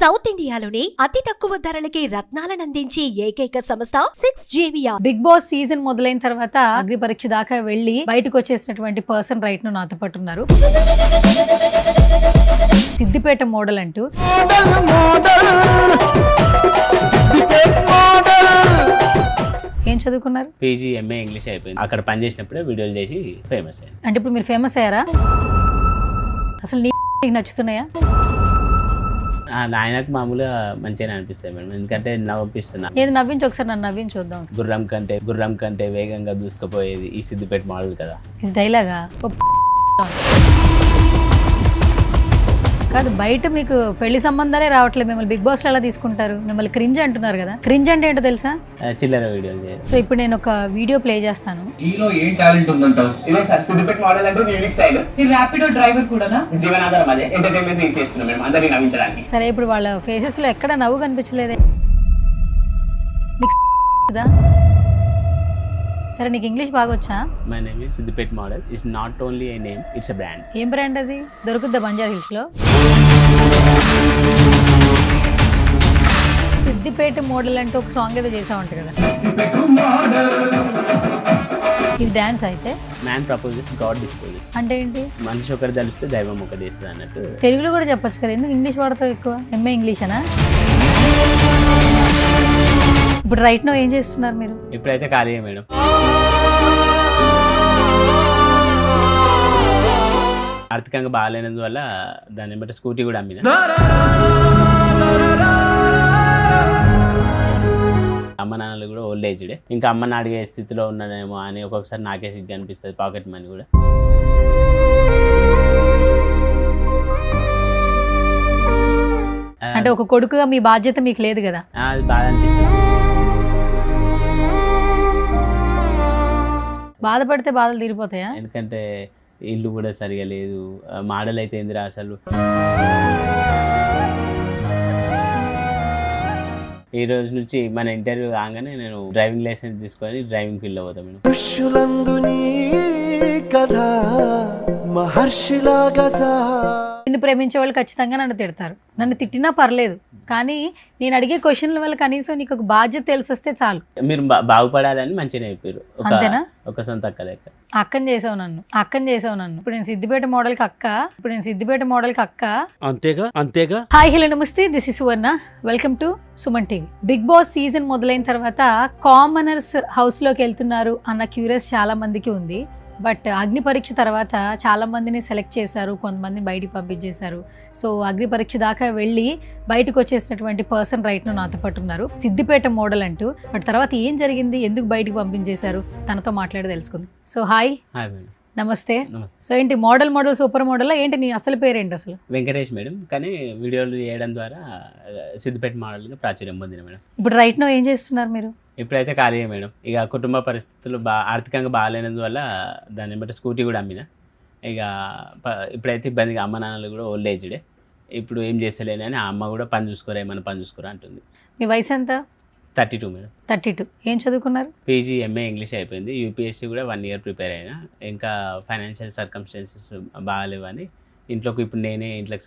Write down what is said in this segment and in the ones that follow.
South ఇండియాలోనే అతి తక్కువ ధరలకి రత్నాలనందించే ఏకైక సంస్థ 6JVR. బిగ్ బాస్ సీజన్ మొదలైన తర్వాత అగ్ని పరీక్ష దాకా వెళ్ళి బయటకు వచ్చేసినటువంటి పర్సన్ రైట్ ను నాతో పాటు ఉన్నారు. సిద్దిపేట మోడల్ అంటూ ఏం చదువుకున్నారు? పీజీ ఎంఏ ఇంగ్లీష్ అయిపోయింది. అక్కడ పని చేసినప్పుడే వీడియోలు చేసి ఫేమస్ అయ్యాను. అంటే ఇప్పుడు మీరు ఫేమస్ అయ్యారా? అసలు నీకు నచ్చుతున్నాయా? ఆయనకు మామూలుగా మంచిగానే అనిపిస్తాయి మేడం, ఎందుకంటే నవ్విస్తున్నా. ఏది నవ్వించి ఒకసారి నన్ను నవ్వించి చూద్దాం. గుర్రం కంటే వేగంగా దూసుకుపోయేది ఈ సిద్దిపేట మోడల్ కదా. ఇది డైలాగా కాదు, బయట మీకు పెళ్లి సంబంధాలే రావట్లేదు, మిమ్మల్ని బిగ్ బాస్ లో ఎలా తీసుకుంటారు? మిమ్మల్ని క్రింజ్ అంటున్నారు కదా. క్రింజ్ అంటే ఏంటో తెలుసా? చిల్లర వీడియోలు చేయాలి. సో ఇప్పుడు నేను ఒక వీడియో ప్లే చేస్తాను. ఈలో ఏం టాలెంట్ ఉందంటావు? ఇదే సార్ సిద్దిపేట మోడల్ అంటే యూనిక్ స్టైల్. ఈ ర్యాపిడో డ్రైవర్ కూడానా? జీవనాధారం అదే, ఎంటర్టైన్మెంట్ యూజ్ చేస్తున్నాం మేము అందరినీ నవ్వించడానికి. సరే, ఇప్పుడు వాళ్ళ ఫేసెస్ లో ఎక్కడ నవ్వు కనిపించలేదే. మీకు కదా? సరే, నీకు ఇంగ్లీష్ బాగా వచ్చా? My name is Siddipet model. It's not only A name, it's a brand. ఏం బ్రాండ్ అది? దొరుకుద్దా బంజారా హిల్స్ లో? సిద్దిపేట మోడల్ అంటే ఒక సాంగ్ ఏదో చేసావంట కదా. ఇది డాన్స్ అయితే? Man proposes, God disposes. అంటే ఏంటి? మనిషి ఒకటి తెలిస్తే దైవం ఒకటి చేస్తుంది అన్నట్టు. తెలుగులో కూడా చెప్పొచ్చు కదా, ఎందుకు ఇంగ్లీష్ వాడతావు ఎక్కువ? ఎంఏ ఇంగ్లీష్ అనా? ఇప్పుడు రైట్ నో ఏం చేస్తున్నారు మీరు? ఇప్పుడైతే ఖాళీయే మేడం. ఆర్థికంగా బాగాలేనందువల్ల దాన్ని బట్టి స్కూటీ కూడా అమ్మిన. అమ్మ నాన్నలు కూడా ఓల్డ్ ఏజ్డే, ఇంకా అమ్మని అడిగే స్థితిలో ఉన్నానేమో అని ఒక్కొక్కసారి నాకే సిగ్గు అనిపిస్తుంది. పాకెట్ మనీ కూడా అంటే ఒక కొడుకుగా మీ బాధ్యత మీకు లేదు కదా. అది బాధ అనిపిస్తుంది. బాధపడితే బాధలు తీరిపోతాయా? ఎందుకంటే ఇల్లు కూడా సరిగా లేదు. మోడల్ అయితే ఏందిరా అసలు. ఈ రోజు నుంచి మన ఇంటర్వ్యూ కాగానే నేను డ్రైవింగ్ లైసెన్స్ తీసుకొని డ్రైవింగ్ ఫీల్డ్ అవుతాను మేడం. నిన్ను ప్రేమించే వాళ్ళు ఖచ్చితంగా నన్ను తిడతారు. నన్ను తిట్టినా పర్లేదు, కానీ నేను అడిగే క్వశ్చన్ల వల్ల కనీసం నీకు ఒక బాధ్యత తెలిసొస్తే చాలు. మీరు బాగుపడాలని మంచిగా చెప్పారు. అంతేనా? ఒక సొంత అక్క లెక్క. అక్కని చేసావు నన్ను. ఇప్పుడు నేను సిద్దిపేట మోడల్ కి అక్క. అంతేగా. హాయ్, హలో, నమస్తే. This is Suvarna. Welcome to Suman TV. Bigg Boss season మొదలైన తర్వాత కామనర్స్ హౌస్ లోకి వెళ్తున్నారు అన్న క్యూరియస్ చాలా మందికి ఉంది. బట్ అగ్ని పరీక్ష తర్వాత చాలా మందిని సెలెక్ట్ చేశారు, కొంతమందిని బయటికి పంపించేశారు. సో అగ్ని పరీక్ష దాకా వెళ్ళి బయటకు వచ్చేసినటువంటి పర్సన్ రైట్ ను నాతో పాటు ఉన్నారు. సిద్దిపేట మోడల్ అంటూ. బట్ తర్వాత ఏం జరిగింది, ఎందుకు బయటికి పంపించేశారు, తనతో మాట్లాడి తెలుసుకుంది. సో హాయ్, నమస్తే. సో ఏంటి మోడల్ సూపర్ మోడల్ ఏంటి? నీ అసలు పేరేంటి అసలు? వెంకటేష్ మేడం, కానీ వీడియోలు చేయడం ద్వారా సిద్దిపేట మోడల్గా ప్రాచుర్యం పొందిన మేడం. ఇప్పుడు రైట్ నో ఏం చేస్తున్నారు మీరు? ఇప్పుడైతే ఖాళీయే మేడం. ఇక కుటుంబ పరిస్థితులు ఆర్థికంగా బాగాలేనందువల్ల దాన్ని బట్టి స్కూటీ కూడా అమ్మిన. ఇక ఇప్పుడైతే ఇబ్బందిగా, అమ్మ నాన్నలు కూడా ఓల్డ్ ఏజ్డే, ఇప్పుడు ఏం చేస్తలేని అని ఆ అమ్మ కూడా పని చూసుకోరా అంటుంది. మీ వయసు ఎంత? 32 మేడం. 32. ఏం చదువుకున్నారు? పీజీ ఎంఏ ఇంగ్లీష్ అయిపోయింది. యూపీఎస్సీ కూడా 1 year ప్రిపేర్ అయినా. ఇంకా ఫైనాన్షియల్ సర్కమ్స్టాన్సెస్ బాగాలేవని ఇంట్లోకి ఇప్పుడు నేనే ఇంట్లోకి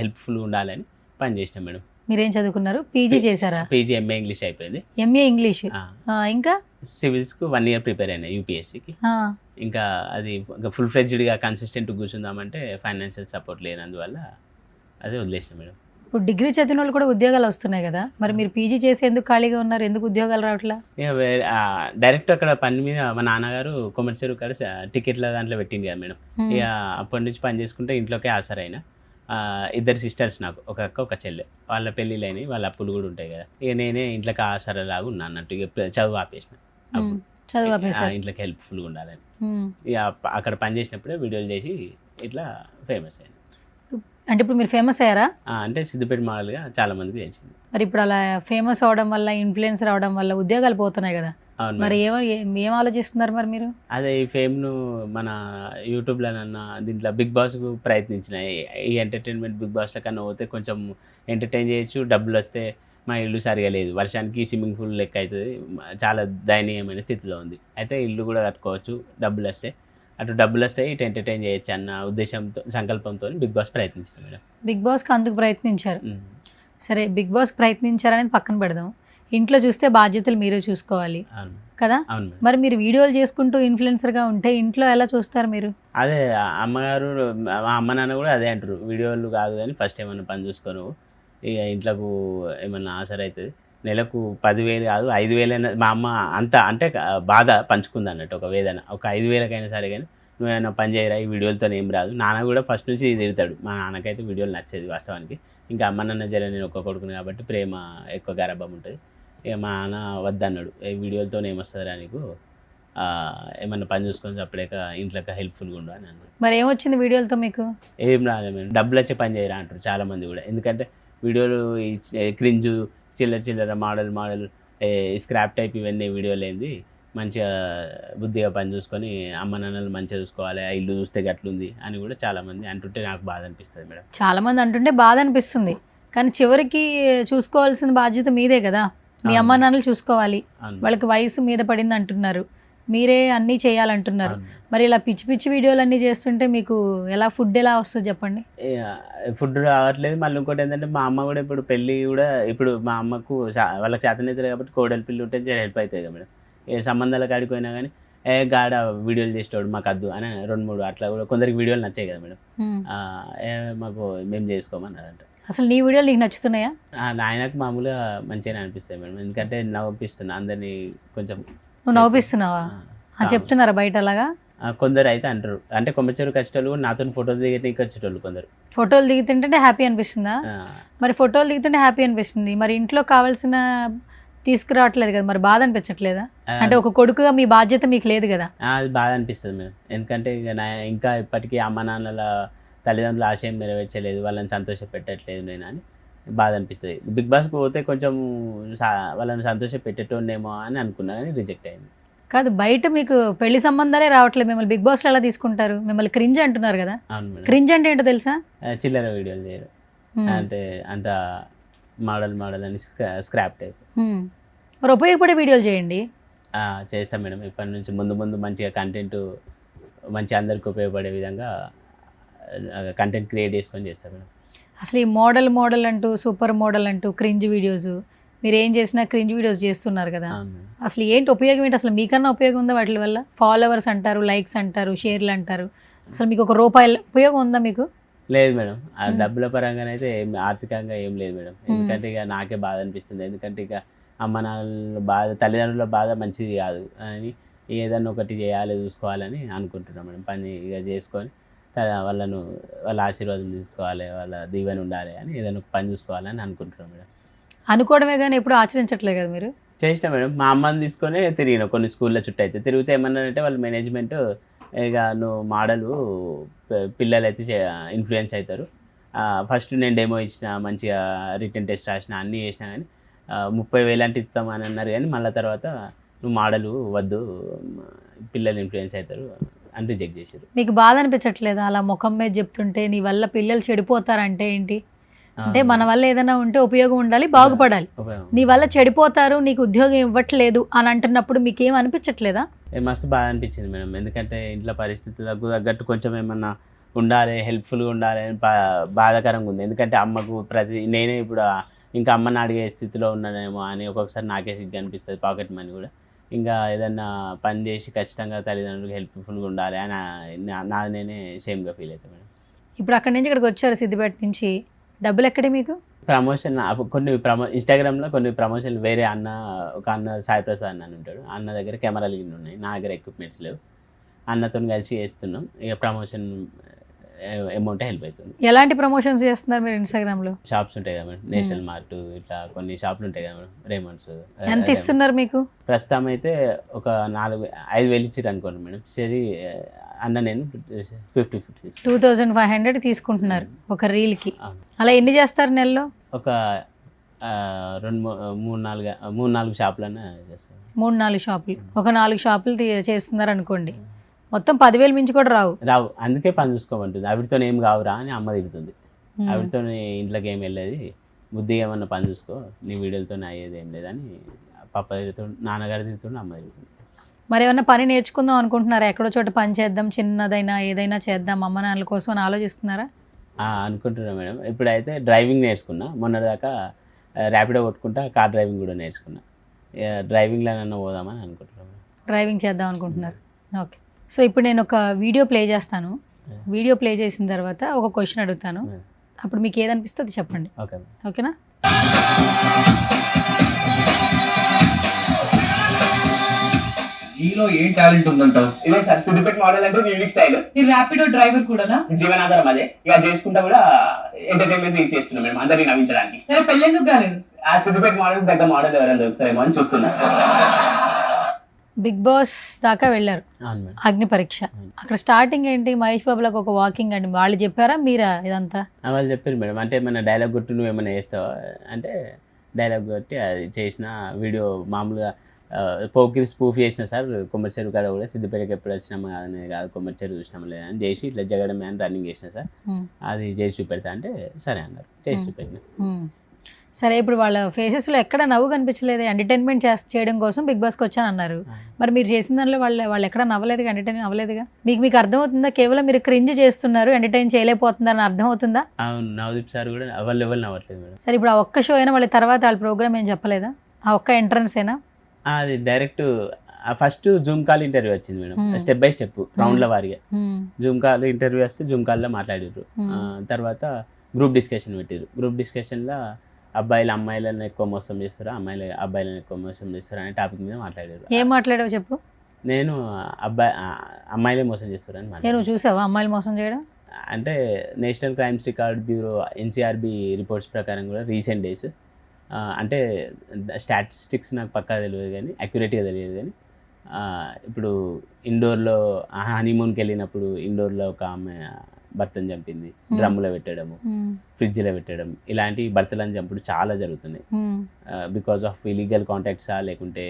హెల్ప్ఫుల్గా ఉండాలని పని చేసిన మేడం. మీరేం చదువుకున్నారు? పీజీ చేశారా? పీజీ ఎంఏ ఇంగ్లీష్ అయిపోయింది. MA English. ఇంకా సివిల్స్కు 1 year ప్రిపేర్ అయినా యూపీఎస్సీకి. ఇంకా అది ఫుల్ ఫ్లెడ్జ్డ్గా కన్సిస్టెంట్ కూర్చుందామంటే ఫైనాన్షియల్ సపోర్ట్ లేనందువల్ల అదే వదిలేసిన మేడం. ఇప్పుడు డిగ్రీ చదివిన వాళ్ళు కూడా ఉద్యోగాలు వస్తున్నాయి కదా, మరి మీరు పీజీ చేసి ఎందుకు ఖాళీగా ఉన్నారు? ఎందుకు ఉద్యోగాలు రావట్లా? ఇక డైరెక్ట్ అక్కడ పని మీద మా నాన్నగారు కొమర్చెరువు కాడ టికెట్ల దాంట్లో పెట్టింది కదా మేడం. ఇక అప్పటి నుంచి పని చేసుకుంటే ఇంట్లోకే ఆసరైనా. 2 sisters నాకు, ఒక అక్క ఒక చెల్లె. వాళ్ళ పెళ్ళిళ్ళని వాళ్ళ అప్పులు కూడా ఉంటాయి కదా. ఇక నేనే ఇంట్లోకి ఆసరలాగా ఉన్నా అన్నట్టు. ఇక చదువు ఆపేసిన. ఇంట్లోకి హెల్ప్ఫుల్గా ఉండాలని ఇక అక్కడ పని చేసినప్పుడే వీడియోలు చేసి ఇట్లా ఫేమస్ అయ్యాను. అంటే ఇప్పుడు మీరు ఫేమస్ అయ్యారా? అంటే సిద్దిపేట మోడల్గా చాలా మందికి తెలిసింది. మరి ఇప్పుడు అలా ఫేమస్ అవడం వల్ల, ఇన్ఫ్లుయెన్సర్ అవడం వల్ల ఉద్యోగాలు పోతున్నాయి కదా, మరి ఏం ఆలోచిస్తున్నారు మరి మీరు? అదే ఈ ఫేమ్ను మన యూట్యూబ్లోనన్నా దీంట్లో బిగ్ బాస్కు ప్రయత్నించిన. ఈ ఎంటర్టైన్మెంట్ బిగ్ బాస్లో కన్నా పోతే కొంచెం ఎంటర్టైన్ చేయొచ్చు, డబ్బులు వస్తే. మా ఇల్లు సరిగా లేదు, వర్షానికి స్విమ్మింగ్ పూల్ లెక్క అవుతుంది, చాలా దయనీయమైన స్థితిలో ఉంది. అయితే ఇల్లు కూడా కట్టుకోవచ్చు, డబ్బులు వస్తే. అటు డబ్బులు వస్తాయి, ఇటు ఎంటర్టైన్ చేయొచ్చు అన్న ఉద్దేశంతో, సంకల్పంతో బిగ్ బాస్ ప్రయత్నించారు మేడం. బిగ్ బాస్కి అందుకు ప్రయత్నించారు. సరే బిగ్ బాస్ ప్రయత్నించారనేది పక్కన పెడదాం, ఇంట్లో చూస్తే బాధ్యతలు మీరే చూసుకోవాలి అవును కదా. అవును మేడం. మరి మీరు వీడియోలు చేసుకుంటూ ఇన్ఫ్లుయెన్సర్గా ఉంటే ఇంట్లో ఎలా చూస్తారు మీరు? అదే అమ్మగారు మా అమ్మ నాన్న కూడా అదే అంటారు, వీడియోలు కాదు కానీ ఫస్ట్ ఏమన్నా పని చూసుకోను, ఇక ఇంట్లోకి ఏమన్నా ఆసర అవుతుంది, నెలకు 10,000 కాదు 5,000 మా అమ్మ అంత అంటే బాధ పంచుకుంది అన్నట్టు, ఒక వేదన, ఒక 5,000కైనా సరే కానీ నువ్వేమైనా పని చేయరా, ఈ వీడియోలతో ఏం రాదు. నాన్న కూడా ఫస్ట్ నుంచి తిడతాడు, మా నాన్నకైతే వీడియోలు నచ్చేది వాస్తవానికి. ఇంకా అమ్మ నాన్న జర నేను ఒక్క కొడుకుని కాబట్టి ప్రేమ ఎక్కువ గారాబం ఉంటుంది. ఇక మా నాన్న వద్దన్నాడు, ఏ వీడియోలతో ఏమొస్తుందిరా నీకు, ఏమన్నా పని చూసుకొని అప్పుడేక ఇంట్లోకి హెల్ప్ఫుల్గా ఉండు అని అన్నాడు. మరి ఏమొచ్చింది వీడియోలతో మీకు? ఏం రాలేదు మేడం, డబ్బులు వచ్చే పని చేయరా అంటారు చాలామంది కూడా. ఎందుకంటే వీడియోలు క్రింజు చిల్లర మోడల్ స్క్రాప్ టైప్ ఇవన్నీ వీడియోలు ఏంది, మంచిగా బుద్ధిగా పని చూసుకొని అమ్మ నాన్నలు మంచిగా చూసుకోవాలి, ఆ ఇల్లు చూస్తే గట్లుంది అని కూడా చాలామంది అంటుంటే నాకు బాధ అనిపిస్తుంది మేడం. చాలామంది అంటుంటే బాధ అనిపిస్తుంది, కానీ చివరికి చూసుకోవాల్సిన బాధ్యత మీదే కదా. మీ అమ్మ నాన్నలు చూసుకోవాలి, వాళ్ళకి వయసు మీద పడింది అంటున్నారు, మీరే అన్నీ చేయాలంటున్నారు. మరి ఇలా పిచ్చి పిచ్చి వీడియోలు అన్నీ చేస్తుంటే మీకు ఎలా ఫుడ్ ఎలా వస్తుంది చెప్పండి? ఫుడ్ రావట్లేదు. మళ్ళీ ఇంకోటి ఏంటంటే మా అమ్మ కూడా ఇప్పుడు పెళ్ళి కూడా ఇప్పుడు మా అమ్మకు వాళ్ళకి చేతనైతుంది కాబట్టి కోడలి పిల్లి ఉంటే హెల్ప్ అవుతుంది కదా మేడం. ఏ సంబంధాల కాడికి పోయినా కానీ గాడ వీడియోలు చేసేవాడు మాకు వద్దు అని 2-3 అట్లా కూడా కొందరికి వీడియోలు నచ్చాయి కదా మేడం, మాకు మేము చేసుకోమన్నారంట. అసలు నీ వీడియోలు నీకు నచ్చుతున్నాయా? ఆయనకు మామూలుగా మంచిగానే అనిపిస్తాయి మేడం, ఎందుకంటే నవ్విస్తున్నా అందరినీ కొంచెం. నువ్వు నవ్విస్తున్నావా చెప్తున్నారా బయట అలాగా? కొందరు అయితే అంటారు, అంటే కొమ్మచెరు వచ్చేటోళ్ళు కూడా నాతో ఫోటోలు దిగడానికి వచ్చేటోళ్ళు కొందరు. ఫోటోలు దిగుతుంటే హ్యాపీ అనిపిస్తుందా? మరి ఫోటోలు దిగుతుంటే హ్యాపీ అనిపిస్తుంది, మరి ఇంట్లో కావాల్సిన తీసుకురావట్లేదు కదా, మరి బాధ అనిపించట్లేదా? అంటే ఒక కొడుకుగా మీ బాధ్యత మీకు లేదు కదా? అది బాధ అనిపిస్తుంది మేడం, ఎందుకంటే ఇక ఇంకా ఇప్పటికీ అమ్మ నాన్నల తల్లిదండ్రుల ఆశయం నెరవేర్చలేదు, వాళ్ళని సంతోష పెట్టట్లేదు నేను అని బాధ అనిపిస్తుంది. బిగ్ బాస్కి పోతే కొంచెం వాళ్ళని సంతోష పెట్టేటోనేమో అని అనుకున్నా కానీ రిజెక్ట్ అయింది. కాదు, బయట మీకు పెళ్లి సంబంధాలే రావట్లేదు, మిమ్మల్ని బిగ్ బాస్లో ఎలా తీసుకుంటారు? మిమ్మల్ని క్రింజ్ అంటున్నారు కదా. క్రింజ్ అంటే ఏంటో తెలుసా? చిల్లర వీడియోలు చేయరు, అంటే అంత మోడల్ అని స్క్రాప్ టైప్. మరి ఉపయోగపడే వీడియోలు చేయండి. చేస్తాం మేడం, ఇప్పటి నుంచి ముందు మంచిగా కంటెంట్ మంచి అందరికి ఉపయోగపడే విధంగా కంటెంట్ క్రియేట్ చేసుకొని చేస్తాం మేడం. అసలు ఈ మోడల్ అంటూ సూపర్ మోడల్ అంటూ క్రింజ్ వీడియోస్, మీరు ఏం చేసినా క్రింజ్ వీడియోస్ చేస్తున్నారు కదా, అసలు ఏంటి ఉపయోగం ఏంటి? అసలు మీకన్నా ఉపయోగం ఉందా వాటి వల్ల? ఫాలోవర్స్ అంటారు, లైక్స్ అంటారు, షేర్లు అంటారు, అసలు మీకు ₹1 ఉపయోగం ఉందా మీకు? లేదు మేడం, ఆ డబ్బుల పరంగానైతే ఏం ఆర్థికంగా ఏం లేదు మేడం, ఎందుకంటే ఇక నాకే బాధ అనిపిస్తుంది, ఎందుకంటే ఇక అమ్మ నాన్నల బాధ తల్లిదండ్రుల బాధ మంచిది కాదు అని ఏదన్నా ఒకటి చేయాలి చూసుకోవాలని అనుకుంటున్నాం మేడం. పని ఇక చేసుకొని వాళ్ళ ఆశీర్వాదం తీసుకోవాలి, వాళ్ళ దీవెన ఉండాలి అని ఏదైనా ఒక పని చూసుకోవాలని అనుకుంటున్నాం మేడం. అనుకోవడమే కానీ ఎప్పుడు ఆచరించట్లేదు కదా మీరు? చేసినా మేడం, మా అమ్మని తీసుకొని తిరిగిన కొన్ని స్కూల్లో చుట్టూ అయితే తిరిగితే ఏమన్నారంటే వాళ్ళ మేనేజ్మెంట్, ఇక నువ్వు మోడలు పిల్లలు అయితే ఇన్ఫ్లుయెన్స్ అవుతారు, ఫస్ట్ నేను డెమో ఇచ్చిన, మంచిగా రిటర్న్ టెస్ట్ రాసిన, అన్నీ చేసినా కానీ 30,000 అంటే ఇస్తామని అన్నారు, కానీ మళ్ళీ తర్వాత నువ్వు మోడలు వద్దు పిల్లలు ఇన్ఫ్లుయెన్స్ అవుతారు అని రిజెక్ట్ చేశారు. మీకు బాధ అనిపించట్లేదా అలా ముఖం మీద చెప్తుంటే? నీ వల్ల పిల్లలు చెడిపోతారంటే ఏంటి అంటే, మన వల్ల ఏదైనా ఉంటే ఉపయోగం ఉండాలి, బాగుపడాలి, నీ వల్ల చెడిపోతారు, నీకు ఉద్యోగం ఇవ్వట్లేదు అని అంటున్నప్పుడు మీకు ఏం అనిపించట్లేదా? మస్తు బాధ అనిపించింది మేడం, ఎందుకంటే ఇంట్లో పరిస్థితులకు తగ్గట్టు కొంచెం ఏమన్నా ఉండాలి, హెల్ప్ఫుల్గా ఉండాలి అని బాధాకరంగా ఉంది. ఎందుకంటే అమ్మకు నేనే ఇప్పుడు ఇంకా అమ్మని అడిగే స్థితిలో ఉన్నానేమో అని ఒక్కొక్కసారి నాకే సిగ్గు అనిపిస్తుంది, పాకెట్ మనీ కూడా. ఇంకా ఏదన్నా పని చేసి ఖచ్చితంగా తల్లిదండ్రులకు హెల్ప్ఫుల్గా ఉండాలి అని నాది నేనే షేమ్గా ఫీల్ అవుతాను మేడం. ఇప్పుడు అక్కడి నుంచి ఇక్కడికి వచ్చారు సిద్దిపేట నుంచి, డబ్బులు ఎక్కడే మీకు? ప్రమోషన్ కొన్ని ఇన్స్టాగ్రామ్లో కొన్ని ప్రమోషన్లు వేరే ఒక అన్న సాయి ప్రసాద్ అని ఉంటాడు, అన్న దగ్గర కెమెరాలు ఉన్నాయి, నా దగ్గర ఎక్విప్మెంట్స్ లేవు, అన్నతో కలిసి చేస్తున్నాం, ఇక ప్రమోషన్ అమౌంట్ హెల్ప్ అవుతుంది. ఎలాంటి ప్రమోషన్స్ చేస్తున్నారు మీరు ఇన్స్టాగ్రామ్లో? షాప్స్ ఉంటాయి కదా మేడం, నేషనల్ మార్ట్ ఇట్లా కొన్ని షాపులు ఉంటాయి కదా మేడం, రేమండ్స్. ఎంత ఇస్తున్నారు మీకు? ప్రస్తుతం అయితే ఒక 5,000 ఇచ్చారు అనుకోండి మేడం, సరే అన్న నేను 50 2,500 తీసుకుంటున్నారు ఒక రీల్కి. అలా ఎన్ని చేస్తారు నెలలో? ఒక 3-4 షాపులన్నా చేస్తారు. 3-4 షాపులు, ఒక 4 షాపులు చేస్తున్నారు అనుకోండి, మొత్తం 10,000 మించి కూడా రావు. అందుకే పని చూసుకోమంటుంది, ఆవిడతో ఏం కావురా అని అమ్మ తిడుతుంది, ఆవిడతో ఇంట్లోకి ఏం వెళ్ళేది, బుద్ధిగా ఏమన్నా పని చూసుకో, నీ వీడియోలతో అయ్యేది ఏం లేదని పప్ప తిరుగుతుంది, నాన్నగారు తిరుగుతుండే, అమ్మ తిరుగుతుంది. మరి ఏమన్నా పని నేర్చుకుందాం అనుకుంటున్నారా? ఎక్కడో చోట పని చేద్దాం, చిన్నదైనా ఏదైనా చేద్దాం అమ్మ నాన్నల కోసం అని ఆలోచిస్తున్నారా? అనుకుంటున్నా మేడం. ఇప్పుడైతే డ్రైవింగ్ నేర్చుకున్నా. మొన్నటిదాకా ర్యాపిడో కొట్టుకుంటా కార్ డ్రైవింగ్ కూడా నేర్చుకున్నా. డ్రైవింగ్లోనన్నా పోదామని అనుకుంటున్నాను. డ్రైవింగ్ చేద్దాం అనుకుంటున్నారు. ఓకే. సో ఇప్పుడు నేను ఒక వీడియో ప్లే చేస్తాను. వీడియో ప్లే చేసిన తర్వాత ఒక క్వశ్చన్ అడుగుతాను. అప్పుడు మీకు ఏదనిపిస్తే అది చెప్పండి. ఓకే. ఓకేనా? నీలో ఏం టాలెంట్ ఉందంటావు? ఇదే సార్ సిద్దిపేట మోడల్ అంటే యూనిక్ స్టైల్. ఈ ర్యాపిడో డ్రైవర్ కూడానా? జీవనాధారం అదే. ఇక చేసుకుంటా కూడా ఎంటర్టైన్మెంట్ యూజ్ చేస్తున్నాం మేము అందరినీ నవ్వించడానికి. సరే పెళ్ళెందుకు కాలేదు? ఆ సిద్దిపేట మోడల్ దగ్గర మోడల్ ఎవరైనా దొరుకుతారేమో అని చూస్తున్నా. బిగ్ బాస్ దాకా వెళ్ళారు, అవును మేడం. అగ్ని పరీక్ష. అక్కడ స్టార్టింగ్ ఏంటి, మహేష్ బాబులకు ఒక వాకింగ్ అండి, వాళ్ళు చెప్పారా మీరా ఇదంతా? వాళ్ళు చెప్పారు మేడం. అంటే ఏమైనా డైలాగ్ కొట్టి నువ్వు ఏమైనా చేస్తావా అంటే డైలాగ్ కొట్టి అది చేసిన వీడియో మామూలుగా పోకిరి స్పూఫ్ చేసిన సార్. కొమ్మరిచెరువు కాడ కూడా సిద్దిపేటకి ఎప్పుడు వచ్చినామా అని కాదు, కొమ్మరిచెరువు చూసినామా లేదా అని చేసి ఇట్లా జగడమే అని రన్నింగ్ చేసిన సార్. అది చేసి చూపెడతా అంటే సరే అన్నారు, చేసి చూపెట్టిన. సరే, ఇప్పుడు వాళ్ళ ఫేసెస్లో ఎక్కడ నవ్వు కనిపించలేదు. ఎంటర్టైన్మెంట్ చేయడం కోసం బిగ్ బాస్కి వచ్చాను అన్నారు. మరి మీరు చేసిన దానిలో వాళ్ళు ఎక్కడ నవ్వలేదుగా, ఎంటర్టైన్ అవ్వలేదుగా. మీకు అర్థమవుతుందా కేవలం మీరు క్రింజ్ చేస్తున్నారు, ఎంటర్టైన్ చేయలేకపోతున్నారని అర్థమవుతుందా? అవును, నవదీప్ సార్ కూడా ఎవరు నవ్వట్లేదు మేడం. సరే, ఇప్పుడు ఆ ఒక్క షో అయినా వాళ్ళ తర్వాత వాళ్ళ ప్రోగ్రామ్ ఏం చెప్పలేదా? ఆ ఒక్క ఎంట్రన్స్ అయినా? అది direct first Zoom call interview వచ్చింది మేడం. స్టెప్ బై స్టెప్ రౌండ్ల వారిగా జూమ్ కాల్ ఇంటర్వ్యూ వస్తే జూమ్ కాల్లో మాట్లాడారు. తర్వాత గ్రూప్ డిస్కషన్ పెట్టారు. గ్రూప్ డిస్కషన్లో అబ్బాయిలు అమ్మాయిలను ఎక్కువ మోసం చేస్తారు, అమ్మాయిలు అబ్బాయిలను ఎక్కువ మోసం చేస్తారు అనే టాపిక్ మీద మాట్లాడారు. ఏం మాట్లాడావు చెప్పు. నేను అమ్మాయిలే మోసం చేస్తారు అని నేను చూసావా అమ్మాయిలు మోసం చేయడం? అంటే national crimes record bureau NCRB reports ప్రకారం కూడా రీసెంట్ డేస్ అంటే స్టాటిస్టిక్స్ నాకు పక్కా తెలియదు కానీ అక్యురేట్గా తెలియదు కానీ ఇప్పుడు ఇండోర్లో హనీమూన్కి వెళ్ళినప్పుడు ఇండోర్లో ఒక ఆమె భర్తను చంపింది, డ్రమ్ములో పెట్టడము, ఫ్రిడ్జ్లో పెట్టడం, ఇలాంటి భర్తలను చంపుడు చాలా జరుగుతున్నాయి. బికాజ్ ఆఫ్ ఇలీగల్ కాంటాక్ట్సా లేకుంటే